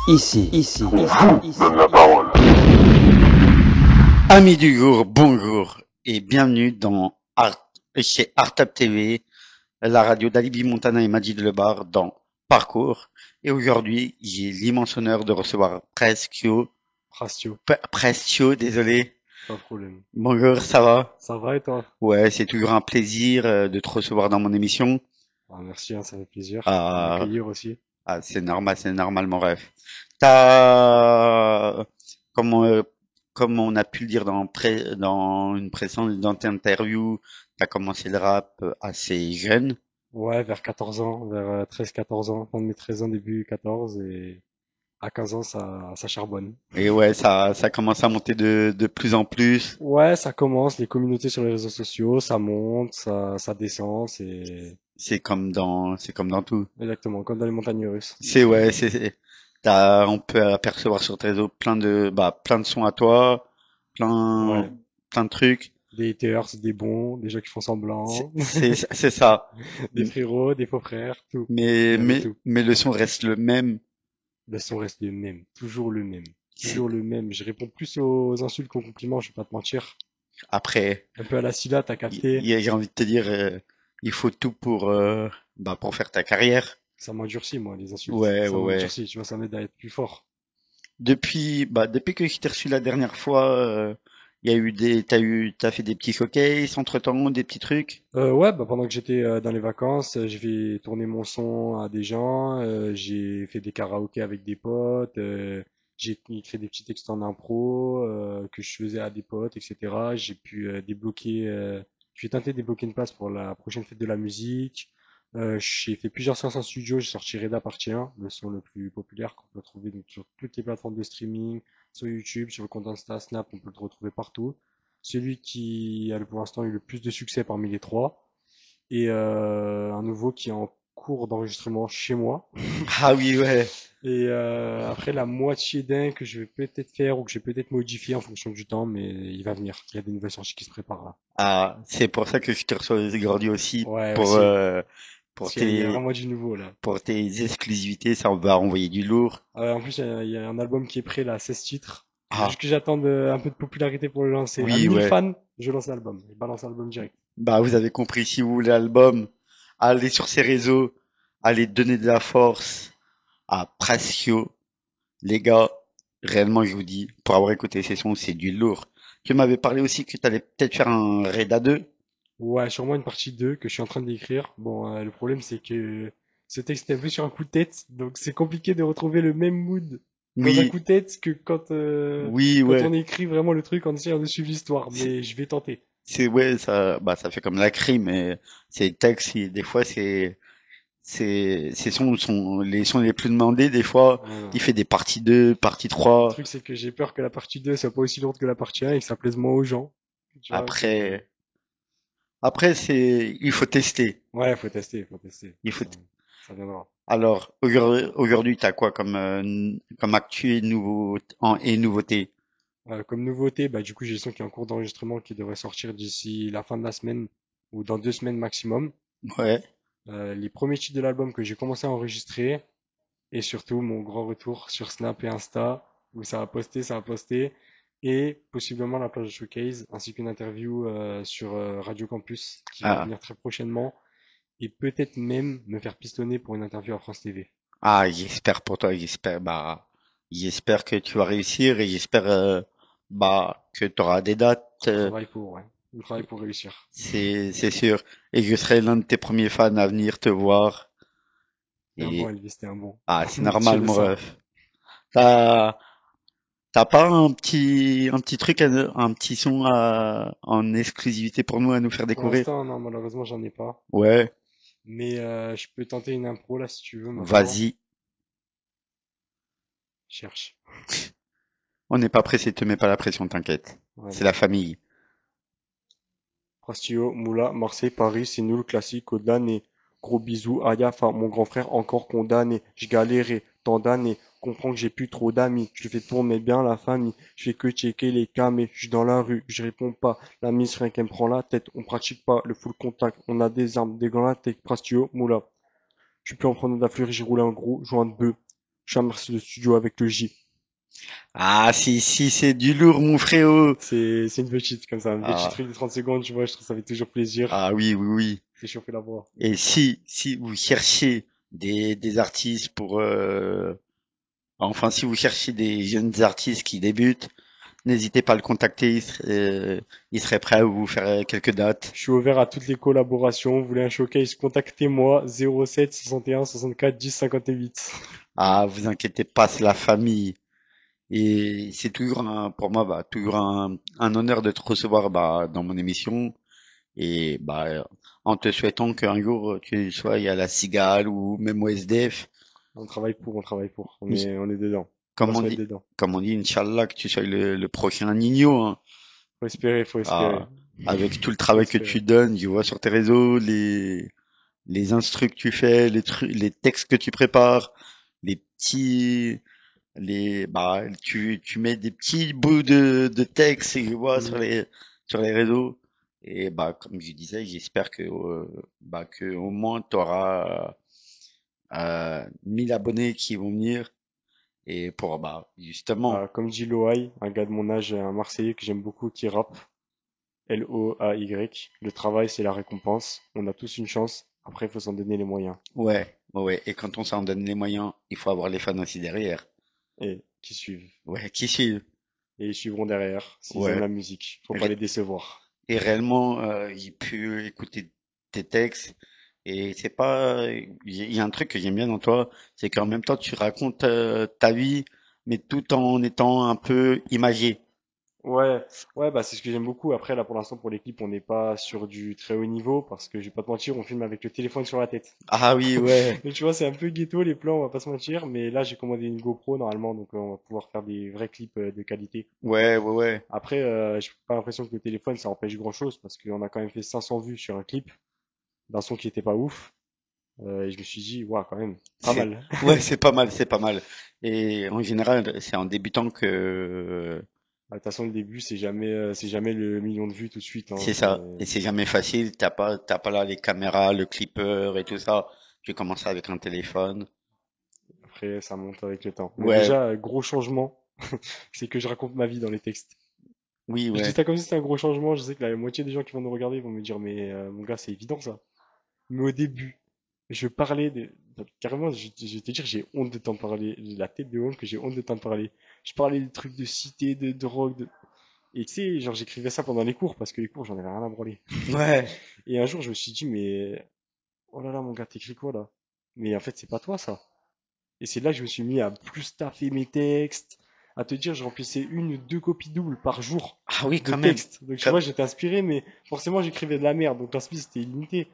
Donne la parole. Amis du jour, bonjour et bienvenue chez Artab TV, la radio d'Alibi Montana et Majid Lebar dans Parcours. Et aujourd'hui, j'ai l'immense honneur de recevoir Prastio, Prestio, désolé. pas de problème. Bonjour, ça va? Ça va et toi? Ouais, c'est toujours un plaisir de te recevoir dans mon émission. Ah, merci, hein, ça fait plaisir de Ah, m'accueillir aussi. c'est normal, mon rêve. T'as, comme, euh, comme on a pu le dire dans une précédente interview, t'as commencé le rap assez jeune. Ouais, vers 14 ans, vers 13-14 ans, fin de mes 13 ans, début 14, et à 15 ans, ça charbonne. Et ouais, ça commence à monter de plus en plus. Ouais, ça commence, les communautés sur les réseaux sociaux, ça monte, ça descend, C'est comme dans tout. exactement comme dans les montagnes russes. Ouais, on peut apercevoir sur tes réseaux plein de sons à toi, Ouais, plein de trucs. des haters, des bons, des gens qui font semblant, C'est ça. des frérots, des faux frères, tout. Il y avait tout. Mais le son reste le même. Le son reste le même, toujours le même, C'est- toujours le même. Je réponds plus aux insultes qu'aux compliments, je vais pas te mentir. Après, Un peu à la Scylla, t'as capté. j'ai envie de te dire, il faut tout pour faire ta carrière. Ça m'endurcit, moi, les insultes. Ouais, Ça ouais, ouais. m'endurcit, tu vois, ça m'aide à être plus fort. Depuis que je t'ai reçu la dernière fois, il y a eu t'as fait des petits showcases entre-temps, des petits trucs. Ouais, bah, pendant que j'étais dans les vacances, je vais tourner mon son à des gens, j'ai fait des karaokés avec des potes, j'ai écrit des petits textes en impro, que je faisais à des potes, etc. J'ai pu j'ai tenté de débloquer une place pour la prochaine fête de la musique. J'ai fait plusieurs séances en studio, j'ai sorti Reda Partie 1, le son le plus populaire qu'on peut trouver donc, sur toutes les plateformes de streaming, sur YouTube, sur le compte Insta, Snap, on peut le retrouver partout. Celui qui a pour l'instant eu le plus de succès parmi les trois, et un nouveau qui est en cours d'enregistrement chez moi. Ah oui, ouais. Et après la moitié d'un que je vais peut-être faire ou que je vais peut-être modifier en fonction du temps, mais il va venir. Il y a des nouvelles sorties qui se préparent là. Ah, c'est pour ça que je te reçois aujourd'hui aussi Ouais, aussi. pour Parce qu'il y a tes vraiment du nouveau là. pour tes exclusivités, ça on va envoyer du lourd. En plus, il y a un album qui est prêt là, 16 titres. Faut Ah, juste que j'attende un peu de popularité pour le lancer. À oui, 1000 ouais. fans, je lance l'album. Je balance l'album direct. Bah, vous avez compris, si vous voulez l'album, allez sur ses réseaux, allez donner de la force à Prasio. Les gars, réellement, je vous dis, pour avoir écouté ces sons, c'est du lourd. Tu m'avais parlé aussi que tu allais peut-être faire un raid à deux. Ouais, sûrement une partie 2 que je suis en train d'écrire. Bon, le problème c'est que ce texte est un peu sur un coup de tête, donc c'est compliqué de retrouver le même mood dans un Oui, coup de tête que oui, quand ouais. on écrit vraiment le truc en essayant de suivre l'histoire. C'est, Mais je vais tenter. ouais, ça fait comme la crime, mais c'est texte, des fois, ces sons sont les sons les plus demandés, des fois, Voilà. il fait des parties 2, partie Le 3. truc c'est que j'ai peur que la partie 2 soit pas aussi lourde que la partie 1 et que ça plaise moins aux gens. Tu vois, c'est... Après, après, il faut tester. Ouais, faut tester, faut tester. Il faut, Ça viendra. alors, aujourd'hui, t'as quoi comme actu et nouveauté? Comme nouveauté, bah, du coup, j'ai le son qui est en cours d'enregistrement qui devrait sortir d'ici la fin de la semaine ou dans 2 semaines maximum. Ouais. Les premiers titres de l'album que j'ai commencé à enregistrer et surtout mon grand retour sur Snap et Insta où ça a posté et possiblement la plage de showcase ainsi qu'une interview sur Radio Campus qui va Ah, venir très prochainement et peut-être même me faire pistonner pour une interview à France TV. j'espère pour toi, j'espère que tu vas réussir et j'espère, que tu auras des dates, On travaille pour, ouais. On travaille pour réussir. c'est sûr. Et je serai l'un de tes premiers fans à venir te voir. C'était un bon Et, Elvis, c'était un bon. c'est Tu normal, le mon sens. ref. T'as, t'as pas un petit truc, un petit son en exclusivité pour nous à nous faire Pour découvrir? l'instant, non, malheureusement, j'en ai pas. Ouais, Mais je peux tenter une impro là si tu veux maintenant. vas-y. Cherche. On n'est pas pressé, te mets pas la pression, t'inquiète. C'est Vas-y. la famille. Prastio, Moula, Marseille, Paris, c'est nul, classique, condamné. Gros bisous, Aya, enfin, mon grand frère encore condamné. Je galérais, tant d'années. Comprends que j'ai plus trop d'amis. Je fais tourner bien la famille. Je fais que checker les camés. Je suis dans la rue, je réponds pas. La miss, rien qu'elle me prend la tête. On pratique pas le full contact. On a des armes, des gants latex. Prastio, Moula. Je suis plus en train d'affleurer, j'ai roulé un gros joint de bœuf. Chambre de studio avec le J. Ah, si, c'est du lourd, mon frérot. C'est une petite comme ça, un petit Ah, truc de 30 secondes, tu vois, je trouve que ça fait toujours plaisir. ah oui, oui, oui. C'est chauffer la voix. Et si vous cherchez des artistes pour, enfin, si vous cherchez des jeunes artistes qui débutent, n'hésitez pas à le contacter, il serait prêt à vous faire quelques dates. Je suis ouvert à toutes les collaborations. Vous voulez un showcase, contactez-moi 07 61 64 10 58. Ah, vous inquiétez pas, c'est la famille. Et c'est toujours pour moi, bah, toujours un honneur de te recevoir, bah, dans mon émission. Et, bah, en te souhaitant qu'un jour tu sois à la Cigale ou même au SDF. On travaille pour. On est dedans. On va Comme on se mettre dit, dedans. comme on dit, Inch'Allah, que tu sois le prochain Nino, hein. Faut espérer, faut espérer. Ah, avec tout le Faut travail que espérer. tu donnes, je vois sur tes réseaux, les instrus que tu fais, les textes que tu prépares, les petits, bah, tu mets des petits bouts de texte et je vois Mm. sur les réseaux. Et bah, comme je disais, j'espère bah, que au moins tu auras 1000 abonnés qui vont venir et pour bah justement. Comme dit Loai, un gars de mon âge, un Marseillais que j'aime beaucoup qui rappe, Loay. Le travail, c'est la récompense. On a tous une chance. Après, il faut s'en donner les moyens. Ouais. Et quand on s'en donne les moyens, il faut avoir les fans aussi derrière. Et qui suivent. Ouais, qui suivent. Et ils suivront derrière s'ils aiment Ouais. la musique. Faut pas Ré- les décevoir. Et réellement, j'ai pu écouter tes textes. Et c'est pas, il y a un truc que j'aime bien dans toi, c'est qu'en même temps tu racontes ta vie, mais tout en étant un peu imagé. Ouais, ouais, bah c'est ce que j'aime beaucoup. Après, là, pour l'instant, pour les clips, on n'est pas sur du très haut niveau parce que je vais pas te mentir, on filme avec le téléphone sur la tête. Ah oui, ouais, Donc tu vois, c'est un peu ghetto les plans, on va pas se mentir. Mais là, j'ai commandé une GoPro normalement, donc on va pouvoir faire des vrais clips de qualité. ouais. Après, j'ai pas l'impression que le téléphone, ça empêche grand-chose parce qu'on a quand même fait 500 vues sur un clip d'un son qui était pas ouf. Et je me suis dit, waouh, quand même, pas C'est, mal. ouais, c'est pas mal, c'est pas mal. Et en général, c'est en débutant que De toute façon, le début, c'est jamais le million de vues tout de suite, hein. c'est ça. Et c'est jamais facile. T'as pas là les caméras, le clipper et tout ça. J'ai commencé avec un téléphone. Après, ça monte avec le temps. Mais Ouais, déjà, gros changement, c'est que je raconte ma vie dans les textes. oui, Je dis ouais. ça comme si c'était un gros changement. Je sais que la moitié des gens qui vont nous regarder vont me dire, mais mon gars, c'est évident ça. Mais au début, je parlais de... Carrément, je vais te dire, j'ai honte de t'en parler. J'ai la tête de honte que j'ai honte de t'en parler. Je parlais des trucs de cité, de drogue. Et tu sais, genre, j'écrivais ça pendant les cours parce que les cours, j'en avais rien à branler. Ouais. Et un jour, je me suis dit, mais oh là là, mon gars, t'écris quoi là? Mais en fait, c'est pas toi ça. Et c'est là que je me suis mis à plus taffer mes textes, à te dire, je remplissais une ou deux copies doubles par jour Ah oui, de quand même. textes. Donc tu Quand- vois, j'étais inspiré, mais forcément, j'écrivais de la merde. Donc l'inspi, c'était illimité.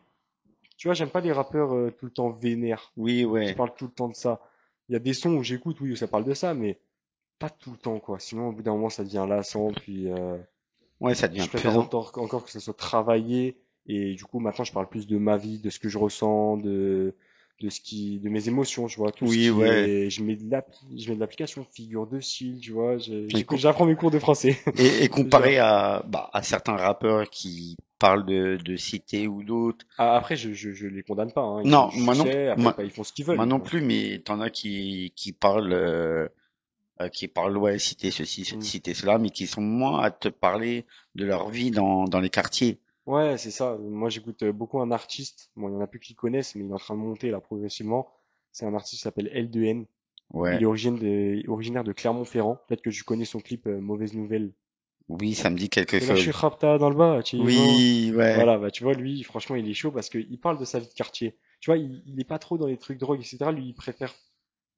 Tu vois, j'aime pas les rappeurs tout le temps vénères, Oui, qui ouais. parlent tout le temps de ça. Il y a des sons où j'écoute, oui, où ça parle de ça, mais pas tout le temps, quoi. Sinon, au bout d'un moment, ça devient lassant, puis Ouais, ça devient je préfère pesant. encore que ça soit travaillé. Et du coup, maintenant, je parle plus de ma vie, de ce que je ressens, de mes émotions, tu vois, tout ce Oui, qui ouais. est, je mets de l'application, figure de style, tu vois, Et, co- j'apprends mes cours de français, et déjà. comparé bah, à certains rappeurs qui parlent de cité ou d'autres. Après, je les condamne pas, hein, Non, je sais, après, moi, bah, ils font ce qu'ils moi veulent, non quoi. plus, mais t'en as qui parlent, ouais, cité ceci, Mm. cité cela, mais qui sont moins à te parler de leur vie dans les quartiers. Ouais, c'est ça. Moi, j'écoute beaucoup un artiste. Bon, il y en a plus qui connaissent, mais il est en train de monter là progressivement. C'est un artiste qui s'appelle L2N. Il Ouais. est originaire de Clermont-Ferrand. Peut-être que tu connais son clip Mauvaise Nouvelle. Oui, ça me dit quelque C'est la chose. Rapta dans le bas, bâtiment. Oui, ouais. Voilà, bah tu vois, lui, franchement, il est chaud parce qu'il parle de sa vie de quartier. Tu vois, il est pas trop dans les trucs drogue, etc. Lui, il préfère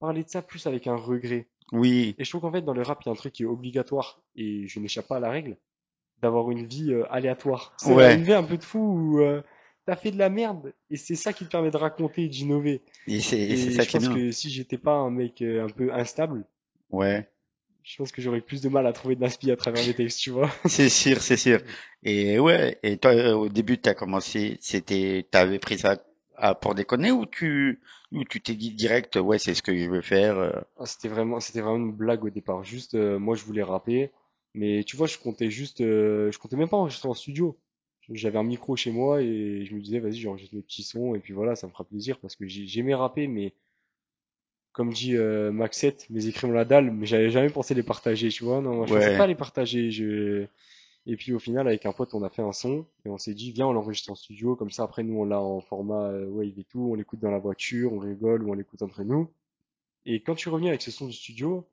parler de ça plus avec un regret. Oui. Et je trouve qu'en fait, dans le rap, il y a un truc qui est obligatoire, et je n'échappe pas à la règle, d'avoir une vie aléatoire. C'est une Ouais. vie un peu de fou où t'as fait de la merde, et c'est ça qui te permet de raconter et d'innover. Et c'est Et ça je qui est pense bien. que si j'étais pas un mec un peu instable, Ouais. je pense que j'aurais plus de mal à trouver de l'inspi à travers mes textes, tu vois. C'est sûr, c'est sûr. Et ouais, et toi, au début, t'as commencé, t'avais pris ça pour déconner ou tu t'es dit direct, ouais, c'est ce que je veux faire. Ah, c'était vraiment une blague au départ. Juste, moi, je voulais rapper, mais tu vois, je comptais même pas enregistrer en studio. J'avais un micro chez moi et je me disais, vas-y, j'enregistre mes petits sons et puis voilà, ça me fera plaisir parce que j'aimais rapper, mais comme dit Max 7, mes écrits ont la dalle, mais j'avais jamais pensé les partager, tu vois. Non, je pensais pas Ouais. les partager. Et puis au final, avec un pote, on a fait un son et on s'est dit, viens, on l'enregistre en studio. Comme ça, après, nous, on l'a en format wave et tout. On l'écoute dans la voiture, on rigole ou on l'écoute entre nous. Et quand je suis revenu avec ce son du studio,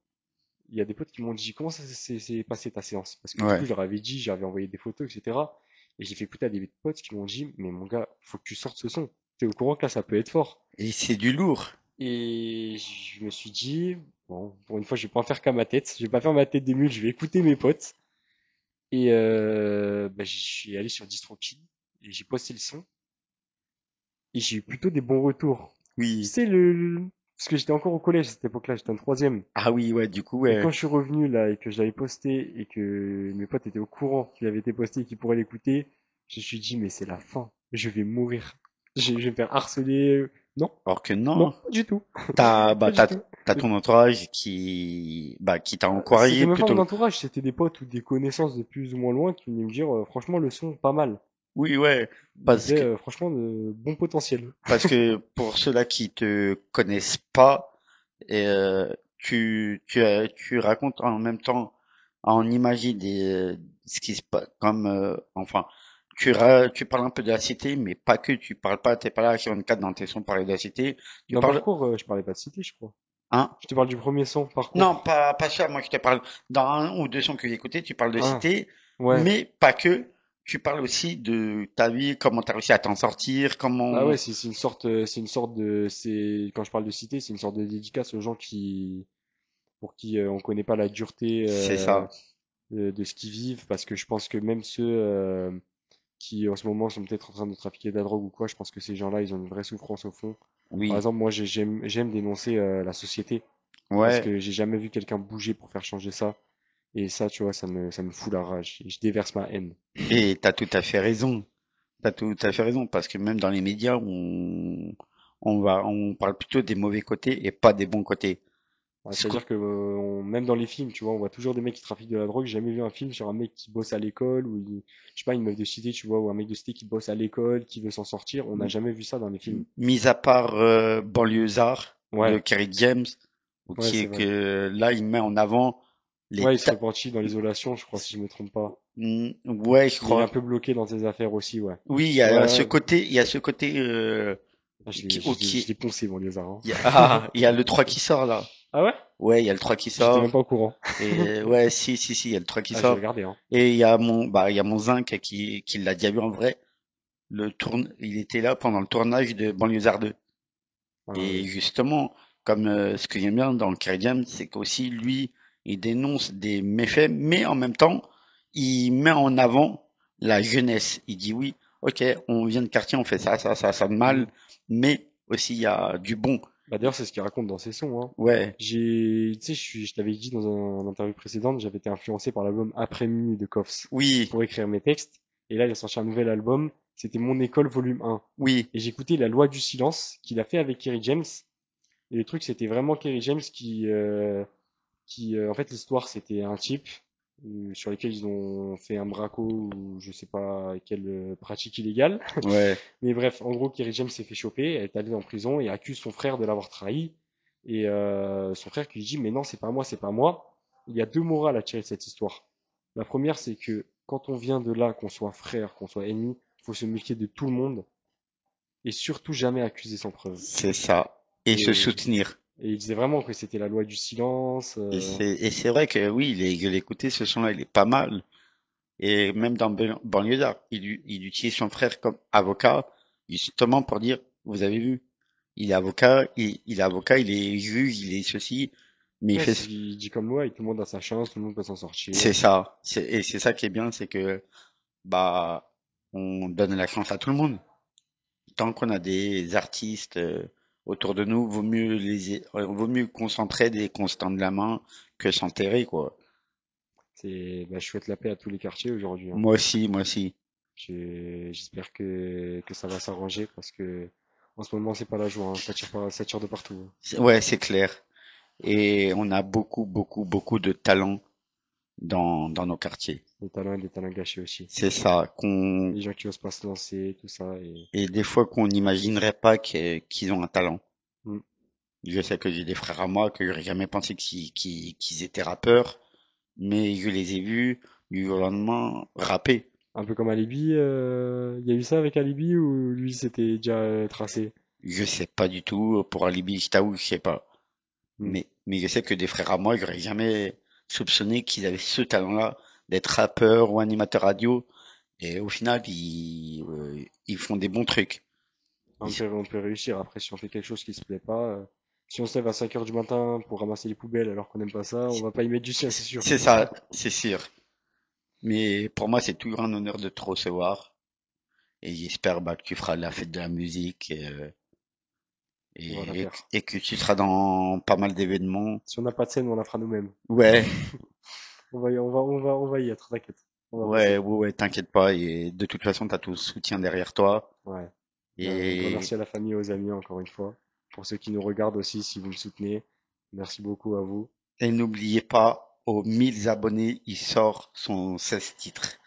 il y a des potes qui m'ont dit, comment ça s'est passé ta séance? Parce que du coup, Ouais. je leur avais dit, j'avais envoyé des photos, etc. Et j'ai fait écouter à des potes qui m'ont dit, mais mon gars, faut que tu sortes ce son. T'es au courant que là, ça peut être fort. Et c'est du lourd. Et je me suis dit, bon, pour une fois, je vais pas en faire qu'à ma tête. Je vais pas faire ma tête des mules, je vais écouter mes potes. Et bah, je suis allé sur DistroKid et j'ai posté le son. Et j'ai eu plutôt des bons retours. Tu Oui. sais, parce que j'étais encore au collège à cette époque-là, j'étais en troisième. Ah oui, ouais, du coup, Et ouais. quand je suis revenu là et que je l'avais posté et que mes potes étaient au courant qu'il avait été posté et qu'ils pourraient l'écouter, je me suis dit, mais c'est la fin. Je vais mourir. Je vais me faire harceler. Non, Alors que non, non. pas du tout. T'as, Pas bah, du t'as, tout. t'as Et ton entourage qui t'a encouragé c'était même pas mon plutôt. entourage, c'était des potes ou des connaissances de plus ou moins loin qui venaient me dire, franchement, le son, pas mal. Oui, ouais. Ils Parce disaient, que, franchement, bon potentiel. parce que pour ceux-là qui te connaissent pas, tu racontes en même temps, en imagine ce qui se passe, comme, enfin, tu parles un peu de la cité, mais pas que, tu parles pas, t'es pas là sur une cadre dans tes sons parler de la cité, tu Dans parles, Parcours, je parlais pas de cité, je crois. hein, Je te parle du premier son, non, Parcours. pas ça. Moi, je te parle dans un ou deux sons que j'ai écoutés, tu parles de Ah, cité, ouais. mais pas que. Tu parles aussi de ta vie, comment t'as réussi à t'en sortir, Bah ouais, comment. c'est une sorte quand je parle de cité, c'est une sorte de dédicace aux gens pour qui on connaît pas la dureté C'est ça. de ce qu'ils vivent, parce que je pense que même ceux qui en ce moment sont peut-être en train de trafiquer de la drogue ou quoi, je pense que ces gens-là, ils ont une vraie souffrance au fond. Par Oui. exemple, moi, j'aime dénoncer la société, parce Ouais. que j'ai jamais vu quelqu'un bouger pour faire changer ça. Et ça, tu vois, ça me fout la rage. Et je déverse ma haine. Et t'as tout à fait raison. T'as tout à fait raison, parce que même dans les médias, on parle plutôt des mauvais côtés et pas des bons côtés. Ouais, Ce qu'on- c'est-à-dire que même dans les films, tu vois, on voit toujours des mecs qui trafiquent de la drogue. J'ai jamais vu un film sur un mec qui bosse à l'école ou je sais pas, une meuf de cité, tu vois, ou un mec de cité qui bosse à l'école, qui veut s'en sortir. On n'a jamais vu ça dans les films. Mis à part Banlieusard de Ouais, Kerry James, ou ouais, qui c'est est vrai. que là, il met en avant les. Ouais, il se repentit dans l'isolation, je crois, si je me trompe pas. Ouais, je Mais il est un crois. peu bloqué dans ses affaires aussi, ouais. Oui, Ouais, ouais. il y a ce côté Ah, qui, je l'ai poncé, mon lézard, hein. il y a le 3 qui sort là. Ah ouais? Ouais, il y a le 3 qui J'étais même sort. pas au courant. Et ouais, si, il y a le 3 qui Ah, je vais sort. regarder, hein. Et il y a mon zinc qui l'a déjà vu en vrai. Il était là pendant le tournage de Banlieusard 2. Ah Et ouais. justement, comme ce que j'aime bien dans le Canadien, c'est qu'aussi lui, il dénonce des méfaits, mais en même temps, il met en avant la jeunesse. Il dit oui, ok, on vient de quartier, on fait ça de Hmm. mal, mais aussi il y a du bon. Bah d'ailleurs, c'est ce qu'il raconte dans ses sons, hein. Ouais, Tu sais, je t'avais dit dans une interview précédente, j'avais été influencé par l'album Après minuit de Koffs oui, pour écrire mes textes. Et là, il a sorti un nouvel album. C'était Mon école volume 1. oui, Et j'écoutais La loi du silence qu'il a fait avec Kerry James. Et le truc, c'était vraiment Kerry James en fait, l'histoire, c'était un type sur lequel ils ont fait un braco ou je sais pas quelle pratique illégale. ouais, Mais bref, en gros, Kerry James s'est fait choper, elle est allée en prison et accuse son frère de l'avoir trahi. Et son frère qui lui dit, mais non, c'est pas moi, c'est pas moi. Il y a deux morales à tirer de cette histoire. La première, c'est que quand on vient de là, qu'on soit frère, qu'on soit ennemi, faut se méfier de tout le monde et surtout jamais accuser sans preuve. c'est ça. Et se Et, soutenir. et il disait vraiment que c'était la loi du silence. Et c'est vrai que oui, je l'ai écouté, ce son-là, il est pas mal. Et même dans Banlieusard, il utilise son frère comme avocat, justement pour dire, vous avez vu, il est avocat, il est juge, il est ceci, mais il Ouais, fait, il dit comme loi et tout le monde a sa chance, tout le monde peut s'en sortir. c'est ça. Et c'est ça qui est bien, c'est que, bah, on donne la chance à tout le monde. Tant qu'on a des artistes autour de nous, vaut mieux qu'on s'entraide et qu'on se tende la main que s'enterrer, quoi. Bah, je souhaite la paix à tous les quartiers aujourd'hui, hein. Moi aussi. J'espère que ça va s'arranger parce que en ce moment c'est pas la joie, hein. Ça tire de partout, hein. Ouais, c'est clair. Et on a beaucoup de talent dans nos quartiers. Des talents et des talents gâchés aussi. C'est ça, Les gens qui osent pas se lancer, tout ça. et des fois qu'on n'imaginerait pas qu'ils ont un talent. Mm. Je sais que j'ai des frères à moi que j'aurais jamais pensé qu'ils étaient rappeurs, mais je les ai vus du jour au lendemain rapper. Un peu comme Alibi, il y a eu ça avec Alibi ou lui c'était déjà tracé? Je sais pas du tout, pour Alibi, je t'avoue, je sais pas. Hmm. Mais je sais que des frères à moi, j'aurais jamais soupçonné qu'ils avaient ce talent-là d'être rappeur ou animateur radio. Et au final, ils font des bons trucs. Ils- On peut réussir. Après, si on fait quelque chose qui se plaît pas, si on se lève à 5 heures du matin pour ramasser les poubelles alors qu'on n'aime pas ça, on va pas y mettre du sien, c'est sûr. C'est ça, c'est sûr. Mais pour moi, c'est toujours un honneur de te recevoir. Et j'espère bah, que tu feras la fête de la musique On va la faire. et que tu seras dans pas mal d'événements. Si on n'a pas de scène, on la fera nous-mêmes. Ouais, On va y être, t'inquiète. On va ouais, passer. ouais, ouais, t'inquiète pas. Et de toute façon, t'as tout le soutien derrière toi. Ouais. Un grand Et, merci à la famille et aux amis, encore une fois. Pour ceux qui nous regardent aussi, si vous me soutenez. Merci beaucoup à vous. et n'oubliez pas, aux 1000 abonnés, il sort son 16 titres.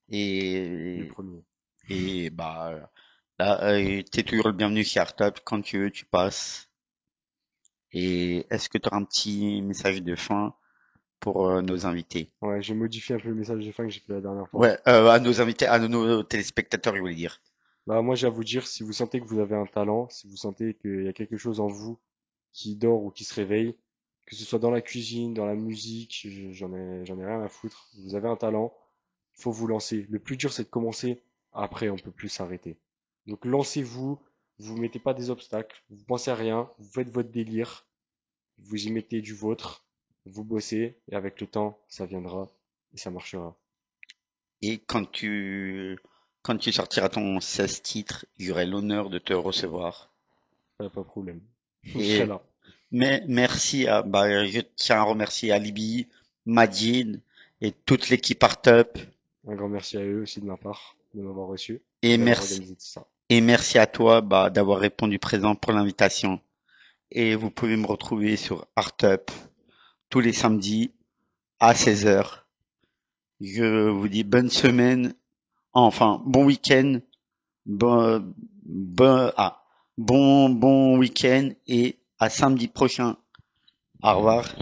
Le Et, premier. et bah, là, t'es toujours le bienvenu chez Artop. Quand tu veux, tu passes. Et est-ce que tu auras un petit message de fin pour nos invités? Ouais, j'ai modifié un peu le message de fin que j'ai fait la dernière fois. Ouais, à nos invités, à nos téléspectateurs, je voulais dire. Bah, moi, j'ai à vous dire, si vous sentez que vous avez un talent, si vous sentez qu'il y a quelque chose en vous qui dort ou qui se réveille, que ce soit dans la cuisine, dans la musique, j'en ai rien à foutre. Vous avez un talent, il faut vous lancer. Le plus dur, c'est de commencer. Après, on peut plus s'arrêter. Donc, lancez-vous. Vous mettez pas des obstacles. Vous pensez à rien. Vous faites votre délire. Vous y mettez du vôtre. Vous bossez. Et avec le temps, ça viendra et ça marchera. Et quand tu sortiras ton 16 titres, j'aurai l'honneur de te recevoir. Pas de problème. Je serai Et là. mais merci à, bah, je tiens à remercier Alibi, Majid et toute l'équipe Artup. Un grand merci à eux aussi de ma part de m'avoir reçu et Et d'avoir merci, organisé tout ça. et merci à toi, bah, d'avoir répondu présent pour l'invitation. Et vous pouvez me retrouver sur Artup tous les samedis à 16 heures. Je vous dis bonne semaine, enfin, bon week-end, bon, bon week-end et à samedi prochain. Au revoir.